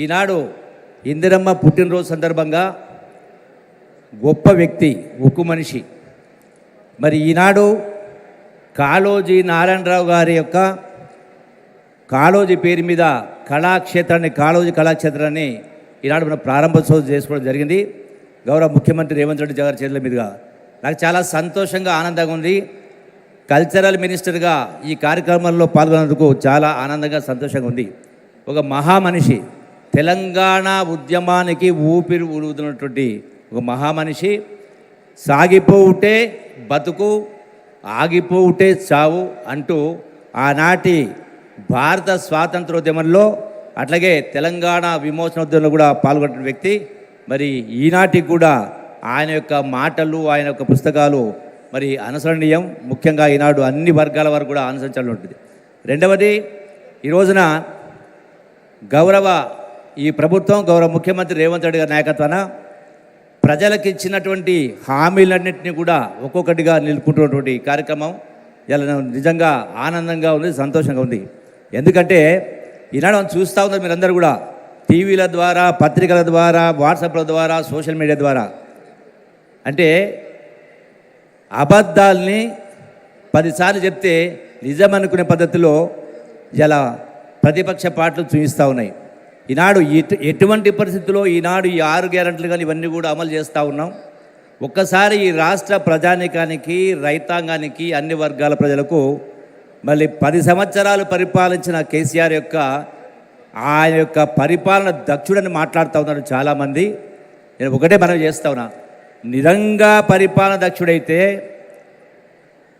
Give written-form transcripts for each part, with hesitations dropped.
ఈనాడు ఇందిరమ్మ పుట్టినరోజు సందర్భంగా గొప్ప వ్యక్తి, ఉక్కు మనిషి, మరి ఈనాడు కాళోజీ నారాయణరావు గారి యొక్క కాళోజీ పేరు మీద కళాక్షేత్రాన్ని, కాళోజీ కళాక్షేత్రాన్ని ఈనాడు మనం ప్రారంభోత్సవం చేసుకోవడం జరిగింది. గౌరవ ముఖ్యమంత్రి రేవంత్ రెడ్డి గారి చేతుల మీదుగా. నాకు చాలా సంతోషంగా, ఆనందంగా ఉంది. కల్చరల్ మినిస్టర్గా ఈ కార్యక్రమంలో పాల్గొన్నందుకు చాలా ఆనందంగా, సంతోషంగా ఉంది. ఒక మహామనిషి, తెలంగాణ ఉద్యమానికి ఊపిరి ఊదుతున్నటువంటి ఒక మహామనిషి. సాగిపోవుటే బతుకు, ఆగిపోవుటే చావు అంటూ ఆనాటి భారత స్వాతంత్రోద్యమంలో, అట్లాగే తెలంగాణ విమోచనోద్యమంలో కూడా పాల్గొన్న వ్యక్తి. మరి ఈనాటికి కూడా ఆయన యొక్క మాటలు, ఆయన యొక్క పుస్తకాలు మరి అనుసరణీయం. ముఖ్యంగా ఈనాడు అన్ని వర్గాల వరకు కూడా అనుసరించాలని ఉంటుంది. రెండవది, ఈ రోజున ఈ ప్రభుత్వం, గౌరవ ముఖ్యమంత్రి రేవంత్ రెడ్డి గారి నాయకత్వాన ప్రజలకు ఇచ్చినటువంటి హామీలన్నింటినీ కూడా ఒక్కొక్కటిగా నిలుపుకుంటున్నటువంటి కార్యక్రమం ఇలా నిజంగా ఆనందంగా ఉంది, సంతోషంగా ఉంది. ఎందుకంటే ఈనాడు మనం చూస్తూ ఉన్నారు మీరందరూ కూడా, టీవీల ద్వారా, పత్రికల ద్వారా, వాట్సాప్ల ద్వారా, సోషల్ మీడియా ద్వారా. అంటే అబద్ధాలని 10 సార్లు చెప్తే నిజం అనుకునే పద్ధతిలో ఇలా ప్రతిపక్ష పార్టీలు చూపిస్తూ ఉన్నాయి. ఈనాడు ఎటువంటి పరిస్థితుల్లో ఈనాడు ఈ 6 గ్యారెంటీలు కానీ ఇవన్నీ కూడా అమలు చేస్తూ ఉన్నాం. ఒక్కసారి ఈ రాష్ట్ర ప్రజానీకానికి, రైతాంగానికి, అన్ని వర్గాల ప్రజలకు మళ్ళీ 10 సంవత్సరాలు పరిపాలించిన కేసీఆర్ యొక్క ఆయన యొక్క పరిపాలన దక్షుడని మాట్లాడుతూ ఉన్నారు చాలామంది. నేను ఒకటే మనం చేస్తా ఉన్నా, నిజంగా పరిపాలన దక్షుడైతే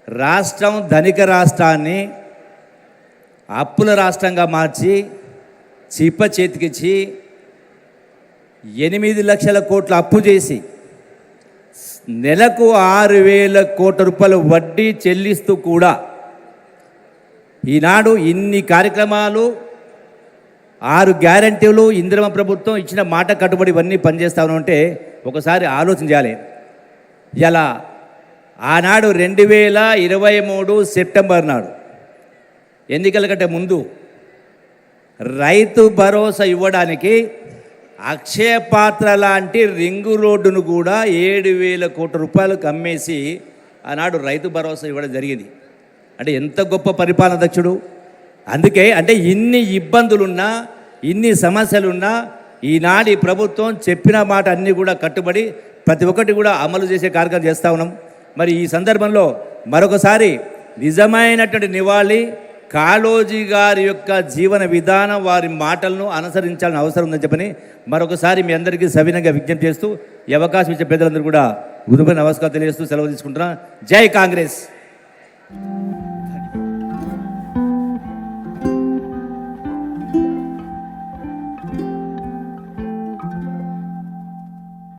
రాష్ట్రం, ధనిక రాష్ట్రాన్ని అప్పుల రాష్ట్రంగా మార్చి చిప్ప చేతికిచ్చి 8 లక్షల కోట్ల అప్పు చేసి నెలకు 6,000 కోట్ల రూపాయల వడ్డీ చెల్లిస్తూ కూడా ఈనాడు ఇన్ని కార్యక్రమాలు, 6 గ్యారెంటీలు, ఇందిరమ్మ ప్రభుత్వం ఇచ్చిన మాట కట్టుబడి ఇవన్నీ పనిచేస్తా ఉంటే ఒకసారి ఆలోచన చేయాలి. ఇలా ఆనాడు 2023 సెప్టెంబర్ నాడు, ఎన్నికల కంటే ముందు, రైతు భరోసా ఇవ్వడానికి అక్షయ పాత్ర లాంటి రింగు రోడ్డును కూడా 7,000 కోట్ల రూపాయలకు అమ్మేసి ఆనాడు రైతు భరోసా ఇవ్వడం జరిగింది. అంటే ఎంత గొప్ప పరిపాలన దక్షుడు. అందుకే అంటే ఇన్ని ఇబ్బందులున్నా, ఇన్ని సమస్యలున్నా ఈనాటి ప్రభుత్వం చెప్పిన మాట అన్నీ కూడా కట్టుబడి ప్రతి ఒక్కటి కూడా అమలు చేసే కార్యక్రమం చేస్తూ ఉన్నాం. మరి ఈ సందర్భంలో మరొకసారి నిజమైనటువంటి నివాళి కాళోజీ గారి యొక్క జీవన విధానం, వారి మాటలను అనుసరించాలని అవసరం ఉందని చెప్పని మరొకసారి మీ అందరికీ సవినంగా విజ్ఞప్తి చేస్తూ, ఈ అవకాశం ఇచ్చే పెద్దలందరూ కూడా గురుపై నమస్కారం తెలియజేస్తూ సెలవు తీసుకుంటున్నా. జై కాంగ్రెస్.